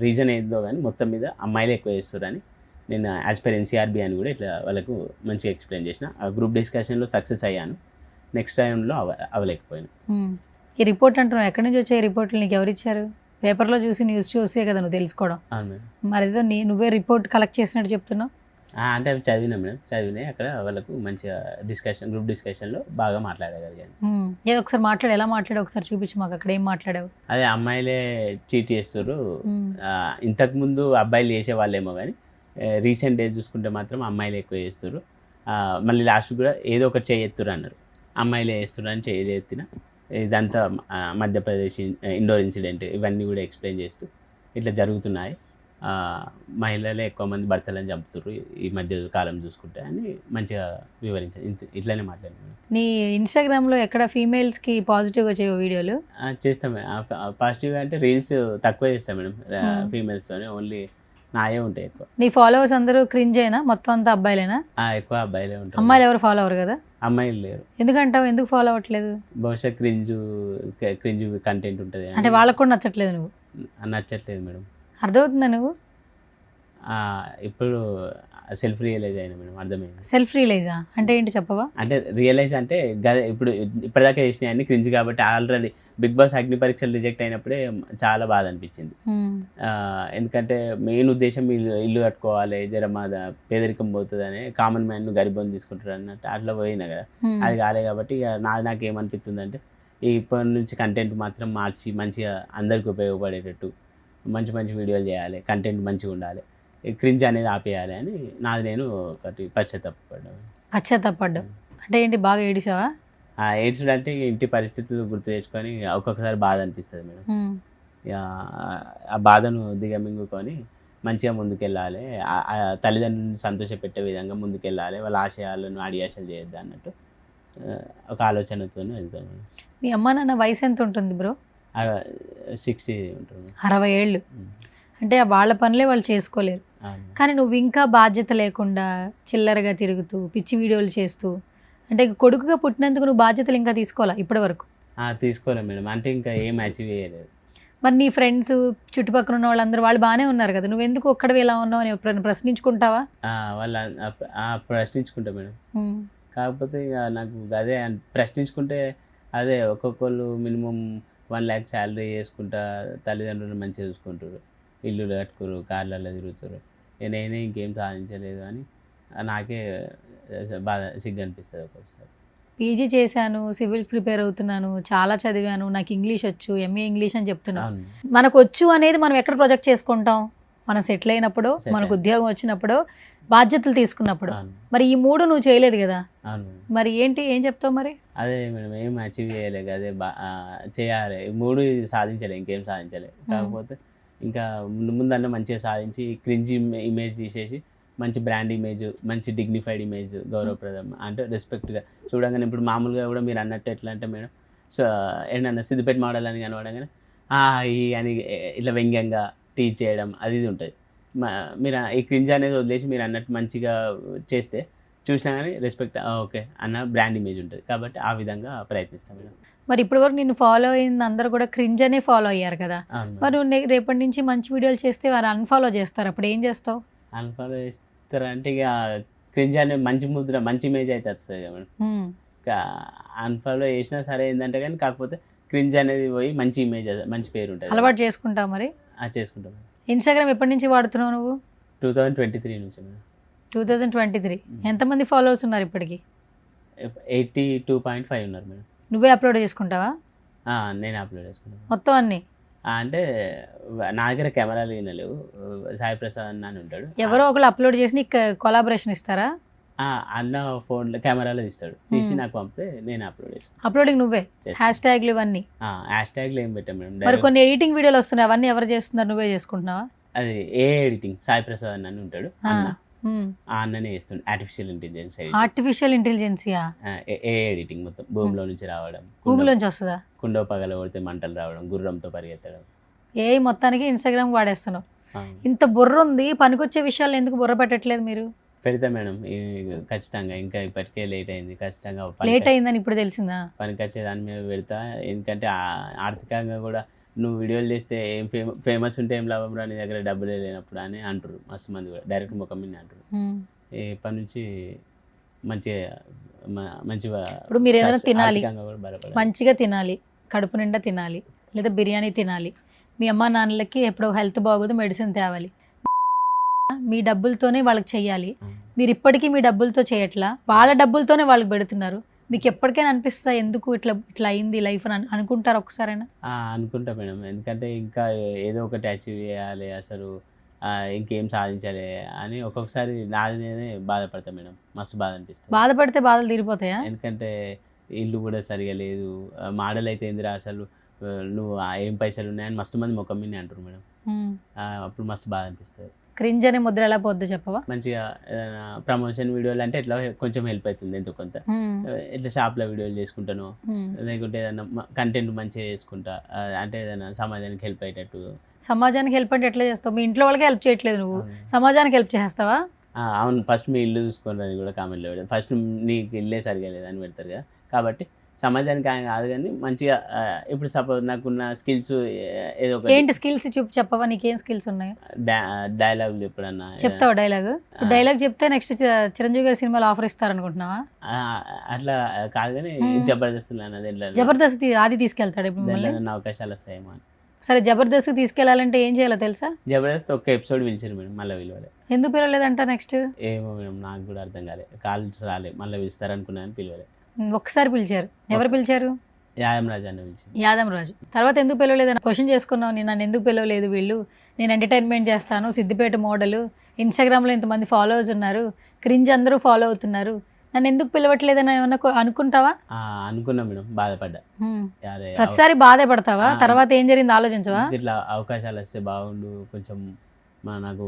రీజన్ ఏందో కానీ మొత్తం మీద అమ్మాయిలే ఎక్కువ చేస్తారని నేను యాజ్ పర్ ఎన్సీఆర్బీ అని కూడా ఇట్లా వాళ్ళకు మంచిగా ఎక్స్ప్లెయిన్ చేసిన. ఆ గ్రూప్ డిస్కషన్లో సక్సెస్ అయ్యాను. నెక్స్ట్ టైంలో అవ్వలేకపోయాను. ఈ రిపోర్ట్ అంటున్నావు, ఎక్కడి నుంచి వచ్చాయి రిపోర్ట్లు? నీకు ఎవరు ఇచ్చారు? పేపర్లో చూసి న్యూస్ చూసే కదా నువ్వు తెలుసుకోవడం. మరి ఏదో నువ్వే రిపోర్ట్ కలెక్ట్ చేసినట్టు చెప్తున్నావు. అంటే అవి చదివినా మేడం, చదివినాయి. అక్కడ వాళ్ళకు మంచిగా గ్రూప్ డిస్కషన్లో బాగా మాట్లాడగలిగాను. ఏదో ఒకసారి ఎలా మాట్లాడావు ఒకసారి చూపించు మాకు. అక్కడ ఏం మాట్లాడావు? అదే అమ్మాయిలే చీట్ చేస్తారు, ఇంతకుముందు అబ్బాయిలు చేసేవాళ్ళేమో కానీ రీసెంట్ డేస్ చూసుకుంటే మాత్రం అమ్మాయిలు ఎక్కువ చేస్తారు. మళ్ళీ లాస్ట్ కూడా ఏదో ఒకటి చేయెత్తురు అన్నారు, అమ్మాయిలే చేస్తారు అని చేయెత్తిన. ఇదంతా మధ్యప్రదేశ్ ఇండోర్ ఇన్సిడెంట్ ఇవన్నీ కూడా ఎక్స్ప్లెయిన్ చేస్తూ ఇట్లా జరుగుతున్నాయి. మహిళలే ఎక్కువ మంది భర్తలను చంపుతారు ఈ మధ్య కాలం చూసుకుంటే అని మంచిగా వివరించాను. ఇట్లానే మాట్లాడాను. నీ ఇన్స్టాగ్రామ్లో ఎక్కడ ఫీమేల్స్కి పాజిటివ్గా చేయవు వీడియోలు? చేస్తాం మేడం. పాజిటివ్గా అంటే రీల్స్ తక్కువ చేస్తాం మేడం, ఫీమేల్స్తోనే ఓన్లీ నాయే ఉంటాయి ఎక్కువ. నీ ఫాలోవర్స్ అందరూ క్రింజేనా? మొత్తం అంతా అబ్బాయిలేనా? ఎక్కువ అబ్బాయిలే ఉంటారు. అమ్మాయిలు ఎవరు ఫాలో అవ్వరు కదా? అమ్మాయిలు లేరు. ఎందుకంటావు? ఎందుకు ఫాలో అవ్వట్లేదు? బహుశా క్రింజ్ కంటెంట్ ఉంటుంది అంటే వాళ్ళకు కూడా నచ్చట్లేదు? నువ్వు నచ్చట్లేదు మేడం. అర్థమవుతుందా నువ్వు? ఇప్పుడు సెల్ఫ్ రియలైజ్ అయినా మేడం, అర్థమైంది. సెల్ఫ్ రియలైజా అంటే ఏంటి చెప్పవా? అంటే రియలైజ్ అంటే ఇప్పుడు ఇప్పటిదాకా చేసినాయి అన్ని క్రింజ్ కాబట్టి ఆల్రెడీ బిగ్ బాస్ అగ్ని పరీక్షలు రిజెక్ట్ అయినప్పుడే చాలా బాధ అనిపించింది. ఎందుకంటే మెయిన్ ఉద్దేశం ఇల్లు కట్టుకోవాలి, జరమాద పేదరికం పోతుందని, కామన్ మ్యాన్ గరిబొని తీసుకుంటారు అన్నట్టు అట్లా పోయినా కదా, అది కాలే కాబట్టి ఇక నాకేమనిపిస్తుంది అంటే ఇప్పటి నుంచి కంటెంట్ మాత్రం మార్చి మంచిగా అందరికి ఉపయోగపడేటట్టు మంచి మంచి వీడియోలు చేయాలి, కంటెంట్ మంచిగా ఉండాలి, క్రింజ్ అనేది ఆపేయాలి అని నేను ఒకటి పశ్చాత్తాపడ్డావు. అంటే ఏంటి, బాగా ఏడిసావా? ఏడ్చుడు అంటే ఇంటి పరిస్థితులు గుర్తు తెచ్చుకొని ఒక్కొక్కసారి బాధ అనిపిస్తుంది మేడం. ఆ బాధను దిగమింగుకొని మంచిగా ముందుకెళ్ళాలి, తల్లిదండ్రులను సంతోషపెట్టే విధంగా ముందుకెళ్ళాలి, వాళ్ళ ఆశయాలను అడియాసలు చేయొద్దు అన్నట్టు ఒక ఆలోచనతో వెళ్తాను. మీ అమ్మ నాన్న వయసు ఎంత ఉంటుంది బ్రో? 60 ఉంటుంది. 60 ఏళ్ళు. అంటే వాళ్ళ పనులే వాళ్ళు చేసుకోలేరు. కానీ నువ్వు ఇంకా బాధ్యత లేకుండా చిల్లరగా తిరుగుతూ పిచ్చి వీడియోలు చేస్తూ, అంటే కొడుకుగా పుట్టినందుకు నువ్వు బాధ్యతలు ఇంకా తీసుకోవాలా ఇప్పటి వరకు? తీసుకోలే మేడం, అంటే ఇంకా ఏం అచీవ్ చేయలేదు. మరి నీ ఫ్రెండ్స్ చుట్టుపక్కల ఉన్న వాళ్ళందరూ వాళ్ళు బాగానే ఉన్నారు కదా, నువ్వు ఎందుకు ఒక్కడవి ఎలా ఉన్నావు అని ఎప్పుడైనా ప్రశ్నించుకుంటావా? ప్రశ్నించుకుంటా మేడం. కాకపోతే ఇక నాకు అదే ప్రశ్నించుకుంటే అదే ఒక్కొక్కళ్ళు మినిమం 1 lakh శాలరీ చేసుకుంటా తల్లిదండ్రులు మంచిగా చూసుకుంటారు, ఇల్లు కట్టుకోరు, కార్లలో తిరుగుతారు, నేనే ఇంకేం సాధించలేదు అని నాకే బాధ సిగ్గు అనిపిస్తుంది ఒక్కొక్కసారి. పీజీ చేశాను, సివిల్స్ ప్రిపేర్ అవుతున్నాను, చాలా చదివాను, నాకు ఇంగ్లీష్ వచ్చు, ఎంఏ ఇంగ్లీష్ అని చెప్తున్నాను. అవును మనకు వచ్చు అనేది మనం ఎక్కడ ప్రొజెక్ట్ చేసుకుంటాం? మనం సెటిల్ అయినప్పుడు, Settle మనకు ఉద్యోగం వచ్చినప్పుడు, బాధ్యతలు తీసుకున్నప్పుడు. అవును మరి ఈ 3 నువ్వు చేయలేదు కదా, అవును మేడం. మరి ఏంటి, ఏం చెప్తావు మరి? అదే మేడం ఏం అచీవ్ చేయలేదు, అదే చేయాలి. 3 సాధించలే, ఇంకేం సాధించలే. కాకపోతే ఇంకా ముందన్న మంచిగా సాధించి క్రింజ్ ఇమేజ్ తీసేసి మంచి బ్రాండ్ ఇమేజ్, మంచి డిగ్నిఫైడ్ ఇమేజ్, గౌరవప్రదం అంటే రెస్పెక్ట్గా చూడంగానే. ఇప్పుడు మామూలుగా కూడా మీరు అన్నట్టు ఎట్లా అంటే మేడం, సో ఏంటన్నా సిద్దిపేట మోడల్ అని కనబడంగానే ఈ అని ఇట్లా వ్యంగ్యంగా టీచ్ చేయడం అది ఇది ఉంటుంది. మీరు ఈ క్రింజ్ అనేది వదిలేసి మీరు అన్నట్టు మంచిగా చేస్తే చూసినా కానీ రెస్పెక్ట్ ఓకే అన్న బ్రాండ్ ఇమేజ్ ఉంటుంది. కాబట్టి ఆ విధంగా ప్రయత్నిస్తాం మేడం. మరి ఇప్పటి వరకు నేను ఫాలో అయిన అందరూ కూడా క్రింజ్ అనే ఫాలో అయ్యారు కదా, అవును మరి నువ్వు రేపటి నుంచి మంచి వీడియోలు చేస్తే వారు అన్ఫాలో చేస్తారు, అప్పుడు ఏం చేస్తావు? అన్ఫాలో చేస్తారంటే ఇక క్రింజ్ అనే మంచి ముద్ర, మంచి ఇమేజ్ అయితే వస్తుంది కదా మేడం. ఇంకా అన్ఫాలో చేసినా సరే ఏంటంటే కానీ, కాకపోతే క్రింజ్ అనేది పోయి మంచి ఇమేజ్, మంచి పేరు ఉంటుంది. అలవాటు చేసుకుంటావు మరి? చేసుకుంటాం మేడం. ఇన్స్టాగ్రామ్ ఎప్పటి నుంచి వాడుతున్నావు నువ్వు? 2023 నుంచి మేడం. 2023. ఎంతమంది ఫాలోవర్స్ ఉన్నారు ఇప్పటికి? 82.5 ఉన్నారు మేడం. నువ్వే అప్లోడ్ చేసుకుంటావా నేను అప్లోడ్ చేసుకుంటాను మొత్తం అన్ని? అంటే నా దగ్గర కెమెరాలు లేవు, సాయి ప్రసాద్ అన్న అని ఉంటాడు, ఎవరో ఒకరు అప్లోడ్ చేసి నీకు కొలాబరేషన్ ఇస్తారా? అన్న ఫోన్లో కెమెరాలో తీస్తాడు, తీసి నాకు పంపితే నేను అప్లోడ్ చేసుకుంటాను. అప్లోడింగ్ నువ్వే, హ్యాష్ ట్యాగ్లు ఇవన్నీ? హ్యాష్ ట్యాగ్లు ఏం పెట్టాం మేడం. మరి కొన్ని ఎడిటింగ్ వీడియోలు వస్తున్నాయి, అవన్నీ ఎవరు చేస్తున్నారు, నువ్వే చేసుకుంటున్నావా? అది ఏ ఎడిటింగ్ సాయి ప్రసాద్ అన్న అని ఉంటాడు, అన్న ఆ అన్ననే చేస్తుండే. ఆర్టిఫిషియల్ ఇంటెలిజెన్సియా? ఏ ఎడిటింగ్ మొత్తం భూమిలో నుంచి రావడం, భూమిలోంచి వస్తుందా? కుండో పగల కొడితే మంటలు రావడం, గుర్రంతో పరిగెత్తడం. మొత్తానికి ఇన్స్టాగ్రామ్ వాడేస్తున్నావు. ఇంత బుర్ర ఉంది, పనికొచ్చే విషయాలు ఎందుకు బుర్ర పెట్టట్లేదు మీరు? పెడతా మేడం ఖచ్చితంగా. ఇంకా ఇప్పటికే లేట్ అయింది, ఖచ్చితంగా లేట్ అయిందని ఇప్పుడు తెలిసిందా? పనికొచ్చే దాని మీద పెడతా. ఎందుకంటే ఆర్థికంగా కూడా నువ్వు వీడియోలు చేస్తే ఏం ఫేమస్ ఉంటే ఏం లాభం రా, నీ దగ్గర డబ్బులే లేనప్పుడు అని అంటారు మస్తు మంది కూడా, డైరెక్ట్ ముఖం మీద అంటారు. ఇప్పటి నుంచి మంచిగా ఇప్పుడు మీరు ఏదైనా తినాలి, మంచిగా తినాలి, కడుపు నిండా తినాలి, లేదా బిర్యానీ తినాలి, మీ అమ్మ నాన్నలకి ఎప్పుడో హెల్త్ బాగోదు మెడిసిన్ తేవాలి, మీ డబ్బులతోనే వాళ్ళకి చెయ్యాలి. మీరు ఇప్పటికీ మీ డబ్బులతో చేయట్లా, వాళ్ళ డబ్బులతోనే వాళ్ళకి పెడుతున్నారు. మీకు ఎప్పటికైనా అనిపిస్తా ఎందుకు ఇట్లా అయింది లైఫ్ అని అనుకుంటారు ఒకసారైనా? అనుకుంటా మేడం. ఎందుకంటే ఇంకా ఏదో ఒకటి అచీవ్ చేయాలి, అసలు ఇంకేం సాధించాలి అని ఒక్కొక్కసారి నాది నేనే బాధపడతా మేడం. మస్తు బాధ అనిపిస్తుంది. బాధపడితే బాధలు తీరిపోతాయా? ఎందుకంటే ఇల్లు కూడా సరిగా లేదు, మోడల్ అయితే ఏందిరా అసలు నువ్వు ఏం పైసలు ఉన్నాయని మస్తు మంది ముఖం మీద అంటారు మేడం. అప్పుడు మస్తు బాధ అనిపిస్తుంది. క్రింజ్ అనే ముద్ర ఎలా పోద్దో చెప్పవా? మంచిగా ప్రమోషన్ వీడియోలు అంటే ఇట్లా కొంచెం హెల్ప్ అవుతుంది ఎంతో కొంత. ఇట్లా షాప్లో వీడియోలు చేసుకుంటాను, లేకుంటే ఏదైనా కంటెంట్ మంచిగా చేసుకుంటా, అంటే ఏదైనా సమాజానికి హెల్ప్ అయ్యేటట్టు. సమాజానికి హెల్ప్ అంటే ఎట్లా చేస్తావు? మీ ఇంట్లో వాళ్ళకి హెల్ప్ చేయట్లేదు, నువ్వు సమాజానికి హెల్ప్ చేస్తావా? అవును, ఫస్ట్ మీ ఇల్లు చూసుకోండి కూడా కామెంట్లో పెడతారు. ఫస్ట్ నీకు ఇల్లే సరిగా లేదని పెడతారు కదా, కాబట్టి సమాజానికి ఆయన కాదు కానీ మంచిగా. ఇప్పుడు సపోజ్ నాకున్న స్కిల్స్ ఏదో ఒక. ఏంటి స్కిల్స్ చెప్పవా? నీకేం స్కిల్స్ ఉన్నాయి? డైలాగులు ఎప్పుడన్నా చెప్తావా? డైలాగ్ చెప్తే నెక్స్ట్ చిరంజీవి గారి సినిమాలో ఆఫర్ ఇస్తారనుకుంటున్నావా? అట్లా కాదు కానీ జబర్దస్త్ అన్నది. జబర్దస్త్ ఆది తీసుకెళ్తాడు ఇప్పుడు మిమ్మల్ని, అవకాశాలు వస్తాయేమో అని. సరే, జబర్దస్త్ తీసుకెళ్లాలంటే ఏం చేయాలో తెలుసా? జబర్దస్త్ ఒక ఎపిసోడ్ పిలిచారు మేడం, మళ్ళీ పిలవలే. ఎందుకు పిలవలేదంట? నెక్స్ట్ ఏమో మేడం, నాకు కూడా అర్థం కాలే. కాలేజ్ రాలే, మళ్ళీ పిలుస్తారనుకున్నాను, పిలవలే. ఒక్కసారి పిలిచారు. ఎవరు పిలిచారు? యాదం రాజు అన్న పిలిచారు. యాదం రాజు తర్వాత ఎందుకు పిలవలేదని క్వశ్చన్ చేసుకున్నావు. నన్ను ఎందుకు పిలవలేదు వీళ్ళు, నేను ఎంటర్టైన్మెంట్ చేస్తాను, సిద్దిపేట మోడల్, ఇన్స్టాగ్రామ్లో ఇంతమంది ఫాలోవర్స్ ఉన్నారు, క్రింజ్ అందరూ ఫాలో అవుతున్నారు, నన్ను ఎందుకు పిలవట్లేదని ఏమన్నా అనుకుంటావా? అనుకున్నా మేడం, బాధపడ్డా. ప్రతిసారి బాధపడతావా? తర్వాత ఏం జరిగింది ఆలోచించవా? ఇట్లా అవకాశాలు వస్తే బాగుండు, కొంచెం నాకు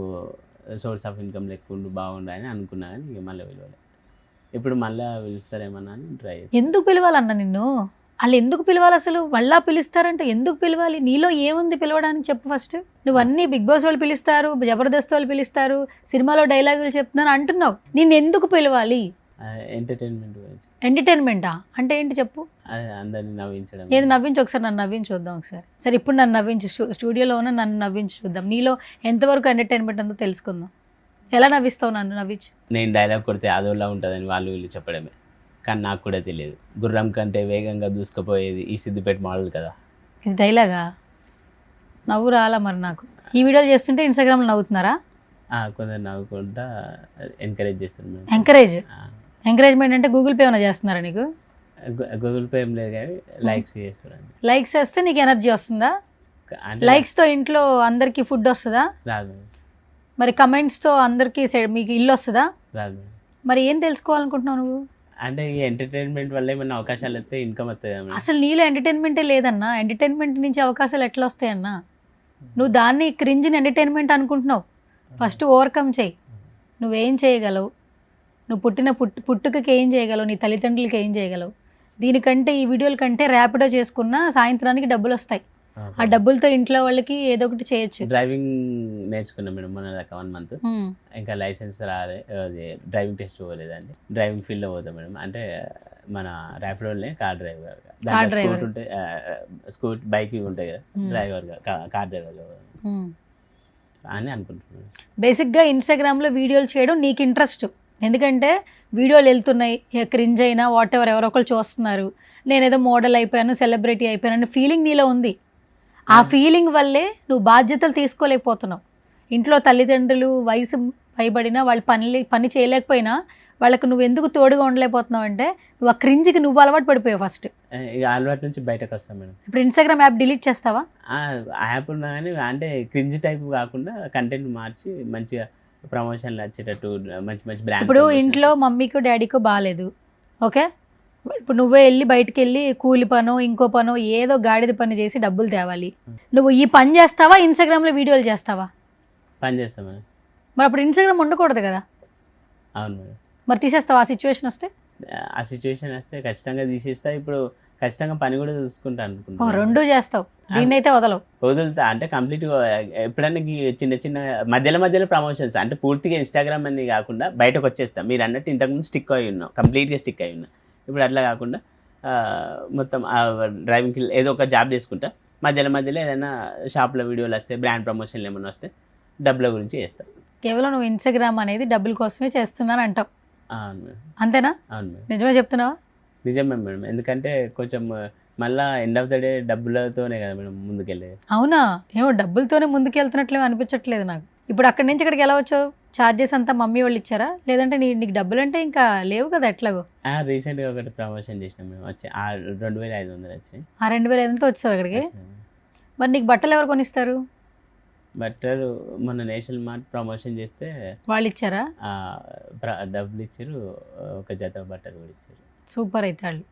సోర్స్ ఆఫ్ ఇన్కమ్ ఎక్కువ ఉండు బాగుండు అని అనుకున్నా, కానీ ఇక మళ్ళీ పిలవలే. ఇప్పుడు మళ్ళీ పిలుస్తారేమన్నా అని ట్రై చేస్తాను. ఎందుకు పిలవాలన్నా నిన్ను? వాళ్ళు ఎందుకు పిలవాలి అసలు? మళ్ళా పిలుస్తారంటే ఎందుకు పిలవాలి? నీలో ఏముంది పిలవడానికి చెప్పు ఫస్ట్. నువ్వు అన్నీ బిగ్ బాస్ వాళ్ళు పిలుస్తారు, జబర్దస్త్ వాళ్ళు పిలుస్తారు, సినిమాలో డైలాగులు చెప్తున్నారు అంటున్నావు, నిన్ను ఎందుకు పిలవాలి? ఎంటర్టైన్మెంట్ గురించి. ఎంటర్టైన్మెంటా అంటే ఏంటి చెప్పు? అందరినీ నవ్వించడం. ఏది నవ్వించు ఒకసారి, నన్ను నవ్వించి చూద్దాం ఒకసారి. సరే, ఇప్పుడు నన్ను నవ్వించు, స్టూడియోలో ఉన్న నన్ను నవ్వించి చూద్దాం, నీలో ఎంతవరకు ఎంటర్టైన్మెంట్ ఉందో తెలుసుకుందాం. ఎలా నవ్విస్తావు నన్ను? నవ్వించు. నేను డైలాగ్ కొడితే అదోలా ఉంటుందని వాళ్ళు వీళ్ళు చెప్పడమే, కానీ నాకు కూడా తెలియదు. గుర్రం కంటే వేగంగా దూసుకుపోయేది ఈ సిద్దిపేట మోడల్ కదా. ఇది డైలాగా? నవ్వు రాలా మరి నాకు. ఈ వీడియోలు చేస్తుంటే ఇన్స్టాగ్రామ్లో నవ్వుతున్నారా? కొందరు నవ్వుకుంటా ఎంకరేజ్ చేస్తున్నారు. ఎంకరేజ్మెంట్ అంటే గూగుల్ పే ఏమైనా చేస్తున్నారా నీకు? గూగుల్ పే ఏం లేదు కానీ లైక్స్ చేస్తారు లైక్స్ వేస్తే నీకు ఎనర్జీ వస్తుందా? అంటే లైక్స్తో ఇంట్లో అందరికీ ఫుడ్ వస్తుందా? రాదు మరి కమెంట్స్తో అందరికీ మీకు ఇల్లు వస్తుందా? రాదు. మరి ఏం తెలుసుకోవాలనుకుంటున్నావు నువ్వు? అంటే ఈ ఎంటర్టైన్మెంట్ వల్ల ఏమైనా అవకాశాలు వస్తే ఇన్కమ్ వస్తుంది కదా మేడం. అసలు నీలో ఎంటర్టైన్మెంటే లేదన్నా. ఎంటర్టైన్మెంట్ నుంచి అవకాశాలు ఎట్లా వస్తాయన్నా? నువ్వు దాన్ని క్రింజ్ని ఎంటర్టైన్మెంట్ అనుకుంటున్నావు. ఫస్ట్ ఓవర్కమ్ చేయి. నువ్వేం చేయగలవు, నువ్వు పుట్టుకకి ఏం చేయగలవు, నీ తల్లిదండ్రులకి ఏం చేయగలవు. దీనికంటే ఈ వీడియోల కంటే ర్యాపిడో చేసుకున్న సాయంత్రానికి డబ్బులు వస్తాయి. ఆ డబ్బులతో ఇంట్లో వాళ్ళకి ఏదో ఒకటి చేయొచ్చు. డ్రైవింగ్ నేర్చుకున్నాం మేడం మొన్న దాకా 1 month. ఇంకా లైసెన్స్ రాలే, అది డ్రైవింగ్ టెస్ట్ పోలేదండి. డ్రైవింగ్ ఫీల్డ్లో పోతాం మేడం. అంటే మన ర్యాపిడోనే కార్ డ్రైవర్, స్కూట్ ఉంటే స్కూట్ బైక్ ఉంటాయి కదా, డ్రైవర్గా కార్ డ్రైవర్గా అని అనుకుంటున్నాను. బేసిక్గా ఇన్స్టాగ్రామ్లో వీడియోలు చేయడం నీకు ఇంట్రెస్ట్. ఎందుకంటే వీడియోలు వెళ్తున్నాయి, క్రింజ్ అయినా వాట్ ఎవర్, ఎవరో ఒకరు చూస్తున్నారు, నేనేదో మోడల్ అయిపోయాను, సెలబ్రిటీ అయిపోయాను అనే ఫీలింగ్ నీలో ఉంది. ఆ ఫీలింగ్ వల్లే నువ్వు బాధ్యతలు తీసుకోలేకపోతున్నావు. ఇంట్లో తల్లిదండ్రులు వయసు పైబడినా వాళ్ళు పని చేయలేకపోయినా వాళ్ళకు నువ్వు ఎందుకు తోడుగా ఉండలేకపోతున్నావు అంటే నువ్వు ఆ క్రింజ్కి నువ్వు అలవాటు పడిపోయావు. ఫస్ట్ ఇక అలవాటు నుంచి బయటకు వస్తాం మేడం. ఇప్పుడు ఇన్స్టాగ్రామ్ యాప్ డిలీట్ చేస్తావా? యాప్ ఉన్నా కానీ అంటే క్రింజ్ టైప్ కాకుండా కంటెంట్ మార్చి మంచిగా ప్రమోషన్లు వచ్చేటట్టు మంచి మంచి బ్రాండ్. ఇప్పుడు ఇంట్లో మమ్మీకో డాడీకో బాగాలేదు, ఓకే, ఇప్పుడు నువ్వే వెళ్ళి బయటికి వెళ్ళి కూలి పనో ఇంకో పనో ఏదో గాడిద పని చేసి డబ్బులు తేవాలి. నువ్వు ఈ పని చేస్తావా, ఇన్స్టాగ్రామ్లో వీడియోలు చేస్తావా? పని చేస్తాం మేడం. మరి అప్పుడు ఇన్స్టాగ్రామ్ ఉండకూడదు కదా? అవును మేడం. మరి తీసేస్తావా ఆ సిచ్యువేషన్ వస్తే? ఆ సిచ్యువేషన్ వస్తే ఖచ్చితంగా తీసేస్తా. ఇప్పుడు ఖచ్చితంగా పని కూడా చూసుకుంటా అనుకుంటా. రెండూ చేస్తావు, దీన్నైతే వదలవు. వదులుతా అంటే కంప్లీట్గా. ఎప్పుడన్నా చిన్న చిన్న మధ్యలో ప్రమోషన్స్ అంటే పూర్తిగా ఇన్స్టాగ్రామ్ అని కాకుండా బయటకు వచ్చేస్తాం. మీరు అన్నట్టు ఇంతకుముందు స్టిక్ అయి ఉన్నాం, కంప్లీట్గా స్టిక్ అయి ఉన్నా. ఇప్పుడు అట్లా కాకుండా మొత్తం డ్రైవింగ్కి ఏదో ఒక జాబ్ చేసుకుంటా. మధ్యలో ఏదైనా షాప్లో వీడియోలు వస్తే, బ్రాండ్ ప్రమోషన్లు ఏమైనా వస్తే డబ్బుల గురించి చేస్తాం. కేవలం నువ్వు ఇన్స్టాగ్రామ్ అనేది డబ్బుల కోసమే చేస్తున్నాను అంటావు, అవును మేడం. అంతేనా? అవును మేడం. నిజమే చెప్తున్నావా? నిజమే మేడం. ఎందుకంటే కొంచెం మళ్ళీ ఎండ్ ఆఫ్ ద డే డబ్బులతోనే కదా మేడం ముందుకెళ్ళేది. అవునా? ఏమో డబ్బులతోనే ముందుకెళ్తున్నట్లేమో అనిపించట్లేదు నాకు. ఇప్పుడు అక్కడి నుంచి ఇక్కడికి ఎలా వచ్చావు? ఛార్జెస్ అంతా మమ్మీ వాళ్ళు ఇచ్చారా, లేదంటే నీకు డబ్బులు అంటే ఇంకా లేవు కదా ఎట్లాగో? రీసెంట్గా ఒకటి ప్రమోషన్ చేసినాం మేము, వచ్చి 2500 వచ్చాయి. ఆ 2500తో వచ్చావు ఇక్కడికి? మరి నీకు బట్టలు ఎవరు కొనిస్తారు? బట్టలు మొన్న నేషనల్ మార్ట్ ప్రమోషన్ చేస్తే వాళ్ళు ఇచ్చారా? డబ్బులు ఇచ్చారు, ఒక జత బట్టలు కూడా ఇచ్చారు. సూపర్. అయితే వాళ్ళు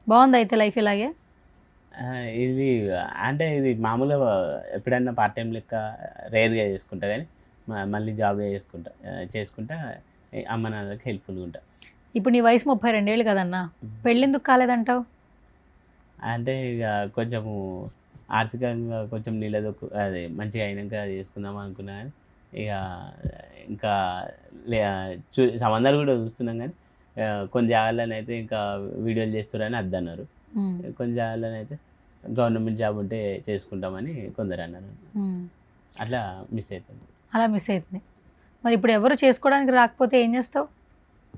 బాగుంది అయితే లైఫ్ ఇలాగే. ఇది అంటే ఇది మామూలుగా ఎప్పుడన్నా పార్ట్ టైం లెక్క రేర్గా చేసుకుంటా, కానీ మళ్ళీ జాబ్ చేసుకుంటా అమ్మ నాన్నలకి హెల్ప్ఫుల్గా ఉంటా. ఇప్పుడు నీ వయసు 32 ఏళ్ళు కదన్నా, పెళ్ళెందుకు కాలేదంటావు? అంటే ఇక కొంచెము ఆర్థికంగా కొంచెం నిలదొక్కు అది మంచిగా అయినాక చేసుకుందాం అనుకున్నా, కానీ ఇక ఇంకా సంబంధాలు కూడా చూస్తున్నాం, కానీ కొన్ని జాగాలను అయితే ఇంకా వీడియోలు చేస్తున్నారని అద్దన్నారు, కొన్ని జాగాలను అయితే గవర్నమెంట్ జాబ్ ఉంటే చేసుకుంటామని కొందరు అన్నారు. అట్లా మిస్ అవుతుంది. అలా మిస్ అవుతుంది. మరి ఇప్పుడు ఎవరు చేసుకోవడానికి రాకపోతే ఏం చేస్తావు?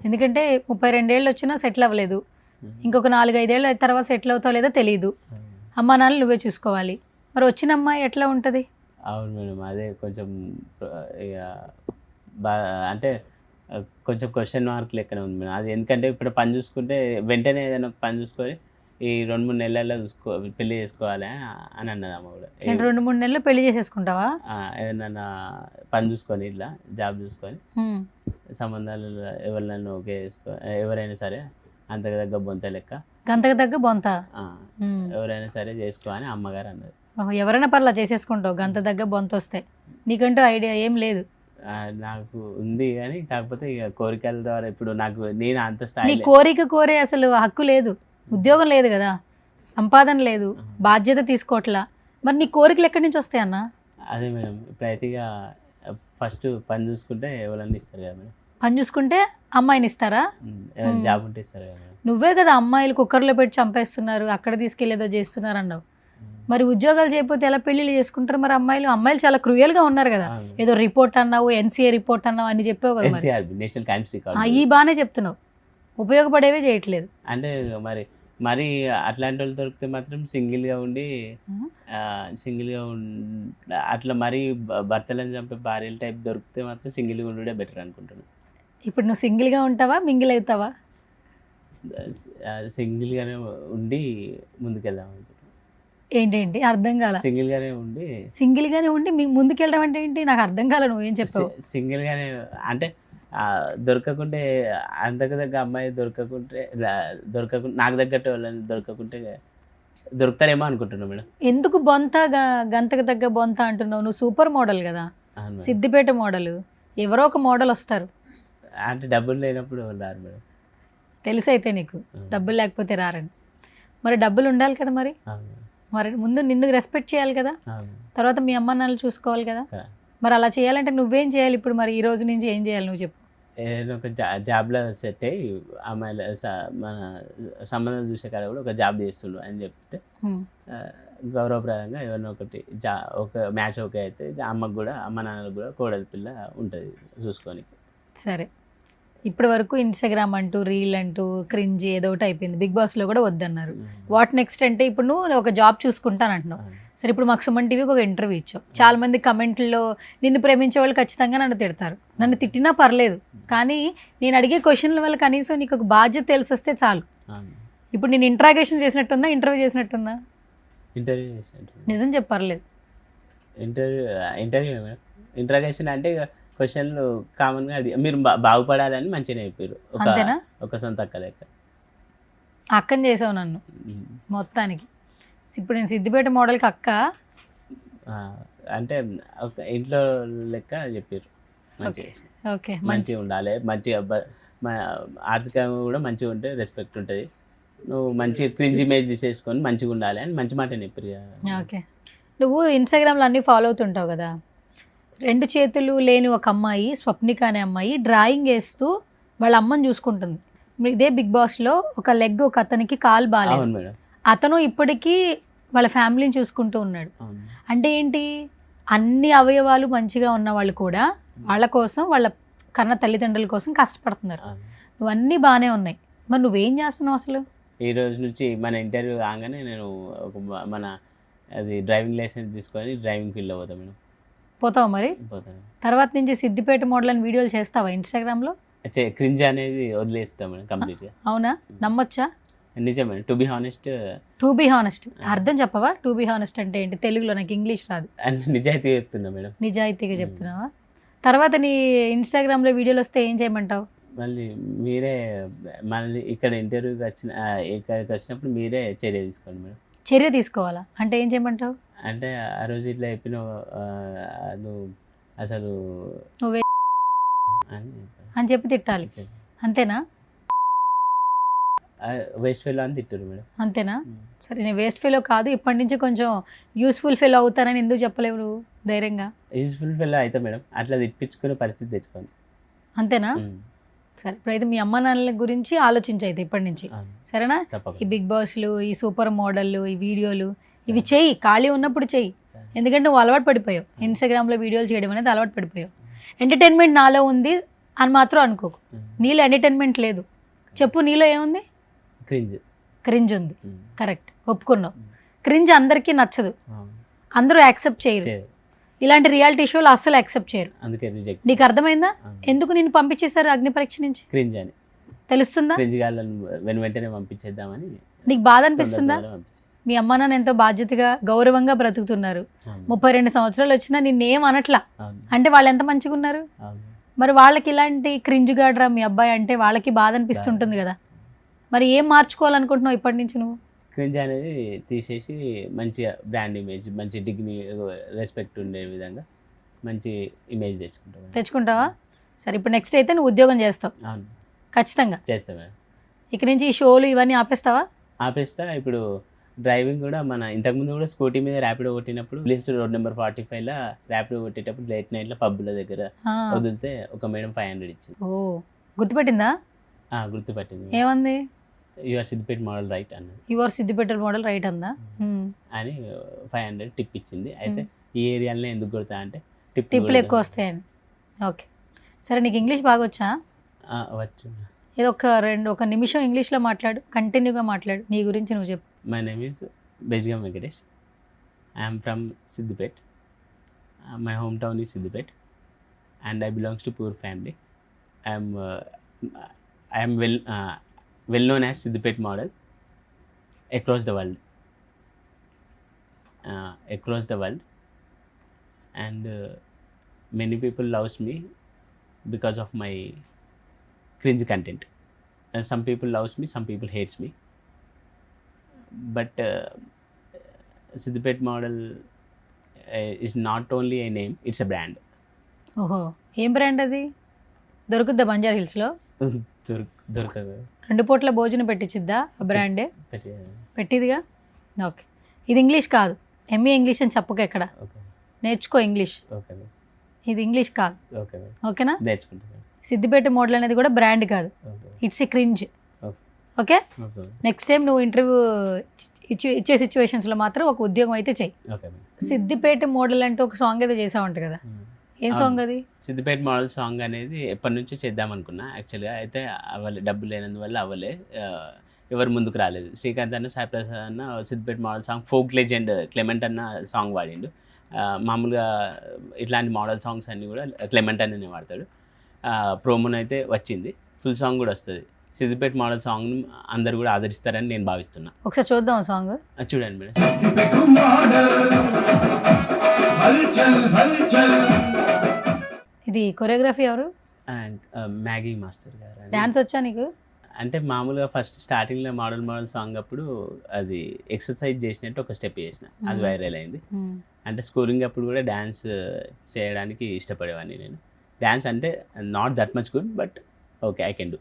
ఎందుకంటే 32 ఏళ్ళు వచ్చినా సెటిల్ అవ్వలేదు, ఇంకొక 4-5 ఏళ్ళ తర్వాత సెటిల్ అవుతావు లేదో తెలియదు, అమ్మా నాన్నలు నువ్వే చూసుకోవాలి. మరి వచ్చిన అమ్మాయి ఎట్లా ఉంటుంది? అవును మేడం, అదే కొంచెం ఇక అంటే కొంచెం క్వశ్చన్ మార్క్ లెక్కనే ఉంది మేడం. అది ఎందుకంటే ఇప్పుడు పని చూసుకుంటే వెంటనే ఏదైనా పని చూసుకొని ఈ 2-3 నెలల్లో పెళ్లి చేసుకోవాలి అని అన్నది అమ్మ కూడా. 2-3 నెలలు పెళ్లి చేసేసుకుంటావా? ఏదన్నా పని చూసుకొని ఇట్లా జాబ్ చూసుకొని సంబంధాలు ఎవరినైనా ఓకే చేసుకో, ఎవరైనా సరే అంతకు తగ్గ బొంత లెక్క, గంతకు తగ్గ బొంత ఎవరైనా సరే చేసుకో అని అమ్మగారు అన్నది. ఎవరైనా పర్లా చేసేసుకుంటావు గంత తగ్గ బొంత వస్తే? నీకంటూ ఐడియా ఏం లేదు? నాకు ఉంది, కానీ కాకపోతే ఇక కోరికల ద్వారా ఇప్పుడు నేను అంత స్థాయి. నీ కోరిక కోరే అసలు హక్కు లేదు, ఉద్యోగం లేదు కదా, సంపాదన లేదు, బాధ్యత తీసుకోవట్లా, మరి నీ కోరికలు ఎక్కడి నుంచి వస్తాయన్నా? అదే మేడం, ఇప్పుడైతే ఇక ఫస్ట్ పని చూసుకుంటే ఎవరన్నా ఇస్తారు కదా మేడం. పని చూసుకుంటే అమ్మాయిని ఇస్తారా? ఎవరైనా జాబ్ ఉంటే ఇస్తారు కదా మేడం. నువ్వే కదా అమ్మాయిలు కుక్కర్లో పెట్టి చంపేస్తున్నారు, అక్కడ తీసుకెళ్ళేదో చేస్తున్నారు అన్నావు. మరి ఉద్యోగాలు చేయకపోతే ఎలా పెళ్ళిళ్ళు చేసుకుంటారు? మరి అమ్మాయిలు చాలా క్రూయల్గా ఉన్నారు కదా, ఏదో రిపోర్ట్ అన్నావు, NCA రిపోర్ట్ అన్నావు అని చెప్పావు కదా. నేషనల్ క్రైమ్స్ రికార్డ్ ఈ బాగానే చెప్తున్నావు, ఉపయోగపడేవే చేయట్లేదు. అంటే మరి అట్లాంటి వాళ్ళు దొరికితే మాత్రం సింగిల్గా ఉండి అట్లా మరి భర్తలను చంపే భార్యల టైప్ దొరికితే మాత్రం సింగిల్గా ఉండే బెటర్ అనుకుంటున్నాను. ఇప్పుడు నువ్వు సింగిల్గా ఉంటావా, మింగిల్ అవుతావా? సింగిల్గానే ఉండి ముందుకెళ్దాం ఏంటేంటి అర్థం కాల. సింగిల్గానే ఉండి సింగిల్గానే ఉండి మీకు ముందుకెళ్ళడం అంటే ఏంటి నాకు అర్థం కాల, నువ్వేం చెప్పావు? సింగిల్గానే అంటే దొరకకుంటే అంతకు దగ్గర అమ్మాయి దొరకకుంటే నాకు తగ్గట్టు వాళ్ళని దొరకకుంటే దొరుకుతారేమో అనుకుంటున్నాను మేడం. ఎందుకు బొంత గంతకు తగ్గ బొంత అంటున్నావు? నువ్వు సూపర్ మోడల్ కదా, అవును మేడం. సిద్దిపేట మోడల్. ఎవరో ఒక మోడల్ వస్తారు. అంటే డబ్బులు లేనప్పుడు రారు మేడం. తెలుసైతే నీకు డబ్బులు లేకపోతే రారని. మరి డబ్బులు ఉండాలి కదా, మరి అవును మేడం. మరి ముందు నిన్ను రెస్పెక్ట్ చేయాలి కదా, అవును. తర్వాత మీ అమ్మ నాన్నలు చూసుకోవాలి కదా. కదా. మరి అలా చేయాలంటే నువ్వేం చేయాలి ఇప్పుడు? మరి ఈ రోజు నుంచి ఏం చేయాలి నువ్వు చెప్పు. ఏదైనా ఒక జాబ్లో సెట్ అయ్యి అమ్మాయిల మన సంబంధం చూసే కాడ కూడా ఒక జాబ్ చేస్తుండు అని చెప్తే గౌరవప్రదంగా ఏదైనా ఒకటి ఒక మ్యాచ్ ఓకే అయితే అమ్మకు కూడా అమ్మ నాన్నలకు కూడా కోడలి పిల్ల ఉంటుంది చూసుకొని. సరే, ఇప్పటి వరకు ఇన్స్టాగ్రామ్ అంటూ రీల్ అంటూ క్రింజ్ ఏదో ఒకటి అయిపోయింది. బిగ్ బాస్లో కూడా వద్దన్నారు. వాట్ నెక్స్ట్ అంటే ఇప్పుడు నువ్వు ఒక జాబ్ చూసుకుంటాను అంటున్నావు. సరే, ఇప్పుడు మాకు సుమన్ టీవీకి ఒక ఇంటర్వ్యూ ఇచ్చావు. చాలా మంది కమెంట్లో నిన్ను ప్రేమించే వాళ్ళు ఖచ్చితంగా నన్ను తిడతారు. నన్ను తిట్టినా పర్లేదు, కానీ నేను అడిగే క్వశ్చన్ల వల్ల కనీసం నీకు ఒక బాధ్యత తెలిసి వస్తే చాలు. ఇప్పుడు నేను ఇంట్రాగేషన్ చేసినట్టుందా, ఇంటర్వ్యూ చేసినట్టుందా? ఇంటర్వ్యూ చేసినట్టు. నిజం చెప్పు, పర్లేదు. ఇంటర్వ్యూ ఇంట్రాగేషన్ అంటే క్వశ్చన్లు కామన్గా అడిగి మీరు బాగుపడాలని మంచిగా చెప్పారు. అంతేనా? ఒక సొంత అక్క లెక్క అక్కని చేసావు నన్ను మొత్తానికి. ఇప్పుడు నేను సిద్దిపేట మోడల్కి అక్క అంటే ఒక ఇంట్లో లెక్క చెప్పారు. మంచిగా ఓకే, మంచిగా ఉండాలి, మంచిగా ఆర్థికంగా కూడా మంచిగా ఉంటే రెస్పెక్ట్ ఉంటుంది, నువ్వు మంచిగా క్రింజ్ ఇమేజ్ తీసేసుకొని మంచిగా ఉండాలి అని మంచి మాట చెప్పారు. ఓకే, నువ్వు ఇన్స్టాగ్రామ్లో అన్నీ ఫాలో అవుతుంటావు కదా. 2 చేతులు లేని ఒక అమ్మాయి, స్వప్నిక అనే అమ్మాయి, డ్రాయింగ్ వేస్తూ వాళ్ళ అమ్మని చూసుకుంటుంది. ఇదే బిగ్ బాస్లో ఒక లెగ్ ఒక అతనికి కాలు బాగాలేదు. అవును మేడం. అతను ఇప్పటికీ వాళ్ళ ఫ్యామిలీని చూసుకుంటూ ఉన్నాడు. అంటే ఏంటి, అన్ని అవయవాలు మంచిగా ఉన్న వాళ్ళు కూడా వాళ్ళ కోసం, వాళ్ళ కన్న తల్లిదండ్రుల కోసం కష్టపడుతున్నారు. నువ్వు అన్నీ బాగానే ఉన్నాయి, మరి నువ్వేం చేస్తున్నావు అసలు? ఈ రోజు నుంచి మన ఇంటర్వ్యూ కాగానే నేను మన అది డ్రైవింగ్ లైసెన్స్ తీసుకొని డ్రైవింగ్ ఫీల్డ్లో పోతాను మేడం. పోతావు మరి? పోతాను. తర్వాత నుంచి సిద్దిపేట మోడల్ అని వీడియోలు చేస్తావా ఇన్స్టాగ్రామ్లో? క్రింజ్ అనేది వదిలేస్తాం మేడం కంప్లీట్గా. అవునా, నమ్మొచ్చా? నిజం మేడం. టు బి హానెస్ట్ అర్థం చెప్పవా? టు బి హానెస్ట్ అంటే ఏంటి? తెలుగులో నాకు ఇంగ్లీష్ రాదు. నిజాయితీగా చెప్తున్నా మేడం. నిజాయితీగా చెప్తున్నావా? తర్వాత నీ ఇన్స్టాగ్రామ్లో వీడియోలు వస్తే ఏం చేయమంటావు? మళ్ళీ మీరే మళ్ళీ ఇక్కడ ఇంటర్వ్యూకి ఇక్కడికి వచ్చినప్పుడు మీరే చర్య తీసుకోండి మేడం. చర్య తీసుకోవాలా అంటే ఏం చేయమంటావు? అంటే ఆ రోజు ఇట్లా చెప్పిన నువ్వు అసలు నువ్వే అని చెప్పి తిట్టాలి, అంతేనా? వేస్ట్ ఫెలో అని తిట్టారు మేడం. అంతేనా? సరే, నేను వేస్ట్ ఫెలో కాదు, ఇప్పటి నుంచి కొంచెం యూస్ఫుల్ ఫెలో అవుతానని ఎందుకు చెప్పలేవు నువ్వు ధైర్యంగా? యూస్ఫుల్ ఫెలో అయితే మేడం అట్లా తిప్పించుకునే పరిస్థితి తెచ్చుకోండి, అంతేనా? సరే, ఇప్పుడైతే మీ అమ్మ నాన్నల గురించి ఆలోచించి అయితే ఇప్పటి నుంచి, సరేనా? ఈ బిగ్ బాస్లు, ఈ సూపర్ మోడళ్ళు, ఈ వీడియోలు ఇవి చెయ్యి, ఖాళీ ఉన్నప్పుడు చెయ్యి. ఎందుకంటే నువ్వు అలవాటు పడిపోయావు, ఇన్స్టాగ్రామ్లో వీడియోలు చేయడం అనేది అలవాటు పడిపోయావు. ఎంటర్టైన్మెంట్ నాలో ఉంది అని మాత్రం అనుకోకు, నీలో ఎంటర్టైన్మెంట్ లేదు. చెప్పు, నీలో ఏముంది? క్రింజ్ ఉంది. కరెక్ట్, ఒప్పుకున్నావు. క్రింజ్ అందరికీ నచ్చదు, అందరూ యాక్సెప్ట్ చేయరు. ఇలాంటి రియాలిటీ షోలు అస్సలు యాక్సెప్ట్ చేయరు. నీకు అర్థమైందా ఎందుకు నేను పంపించేశారు అగ్ని పరీక్ష నుంచి? క్రింజ్ అని తెలుస్తుందా? వెంటనే పంపించేద్దామని. నీకు బాధ అనిపిస్తుందా? మీ అమ్మ నాన్న ఎంతో బాధ్యతగా గౌరవంగా బ్రతుకుతున్నారు. 32 సంవత్సరాలు వచ్చినా నిన్నేం అనట్లా, అంటే వాళ్ళు ఎంత మంచిగా ఉన్నారు. మరి వాళ్ళకి ఇలాంటి క్రింజ్ గాడ్రా మీ అబ్బాయి అంటే వాళ్ళకి బాధ అనిపిస్తుంటుంది కదా. మరి ఏం మార్చుకోవాలనుకుంటున్నావు ఇప్పటి నుంచి నువ్వు? క్రింజ్ అనేది తీసేసి మంచిగా బ్రాండ్ ఇమేజ్, మంచి డిగ్ని రెస్పెక్ట్ ఉండే విధంగా మంచి ఇమేజ్ తెచ్చుకుంటావా? సరే, ఇప్పుడు నెక్స్ట్ అయితే నువ్వు ఉద్యోగం చేస్తావు ఖచ్చితంగా? చేస్తా మేడం. ఇక నుంచి ఈ షోలు ఇవన్నీ ఆపేస్తావా? ఆపేస్తా. ఇప్పుడు డ్రైవింగ్ కూడా మన ఇంతకుముందు కూడా స్కూటీ మీద ర్యాపిడో కొట్టినప్పుడు రోడ్ నెంబర్ 45లో ర్యాపిడో కొట్టేటప్పుడు లేట్ నైట్లో పబ్బుల దగ్గర వదిలితే ఒక మేడం 500 ఇచ్చింది. ఓ, గుర్తుపెట్టిందా? గుర్తుపట్టింది. ఏమంది? యువర్ సిద్దిపేట మోడల్ రైట్ అన్నది. యువర్ సిద్దిపేట మోడల్ రైట్ అందా అని 500 టిప్ ఇచ్చింది. అయితే ఈ ఏరియాలో ఎందుకు కొడతా అంటే టిప్లు ఎక్కువ వస్తాయని. ఓకే, సరే, నీకు ఇంగ్లీష్ బాగా వచ్చా? వచ్చు. ఏదో ఒక నిమిషం ఇంగ్లీష్లో మాట్లాడు, కంటిన్యూగా మాట్లాడు, నీ గురించి నువ్వు చెప్పు. My name is Bejgam Venkatesh. I'm from Siddipet. My home town is Siddipet and I belongs to poor family. I am well. Well known as Siddipet model across the world. Across the world, and many people loves me because of my cringe content. Some people loves me, some people hates me, but Siddipet Model is not only a name, it's a brand. ఓహో, ఏం brand అది? దొరుకుద్దా బంజారా హిల్స్లో? దొరకదు. 2 పూట్ల భోజనం పెట్టించిద్దా ఆ బ్రాండే? పెట్టిదిగా. Okay, ఇది ఇంగ్లీష్ కాదు, ఎంఏ ఇంగ్లీష్ అని చెప్పక ఎక్కడ. నేర్చుకో ఇంగ్లీష్. ఇది ఇంగ్లీష్ కాదు. ఓకేనా? నేర్చుకుంటాను. సిద్దిపేట మోడల్ అనేది కూడా బ్రాండ్ కాదు, it's a cringe. Okay, next time నువ్వు ఇంటర్వ్యూ ఇచ్చే సిచ్యువేషన్స్లో మాత్రం ఒక ఉద్యోగం అయితే చెయ్యి. సిద్దిపేట మోడల్ అంటే ఒక సాంగ్ ఏదో చేసావంట కదా, ఏం సాంగ్ అది? సిద్దిపేట మోడల్ సాంగ్ అనేది ఎప్పటి నుంచో చేద్దాం అనుకున్నా యాక్చువల్గా, అయితే అవ్వలే, డబ్బులు లేనందువల్ల అవ్వలే, ఎవరు ముందుకు రాలేదు. శ్రీకాంత్ అన్న, సాయి ప్రసాద్ అన్న Siddipet model song, folk legend Clement అన్న సాంగ్ వాడిండు. మామూలుగా ఇట్లాంటి మోడల్ సాంగ్స్ అన్నీ కూడా క్లెమెంట్ అన్ననే వాడతాడు. ప్రోమోన్ అయితే వచ్చింది, ఫుల్ సాంగ్ కూడా వస్తుంది. సిద్దిపేట మోడల్ సాంగ్ను అందరు కూడా ఆదరిస్తారని నేను భావిస్తున్నా. ఒకసారి చూద్దాం సాంగ్. చూడండి మేడం. ఇది కొరియోగ్రఫీ ఎవరు? మ్యాగీ మాస్టర్ గారు. డాన్స్ వచ్చా నీకు? అంటే మామూలుగా ఫస్ట్ స్టార్టింగ్లో మోడల్ సాంగ్ అప్పుడు అది ఎక్సర్సైజ్ చేసినట్టు ఒక స్టెప్ చేసిన, అది వైరల్ అయింది. అంటే స్కూలింగ్ అప్పుడు కూడా డ్యాన్స్ చేయడానికి ఇష్టపడేవాడిని నేను. డ్యాన్స్ అంటే not that much good, but okay, I can do.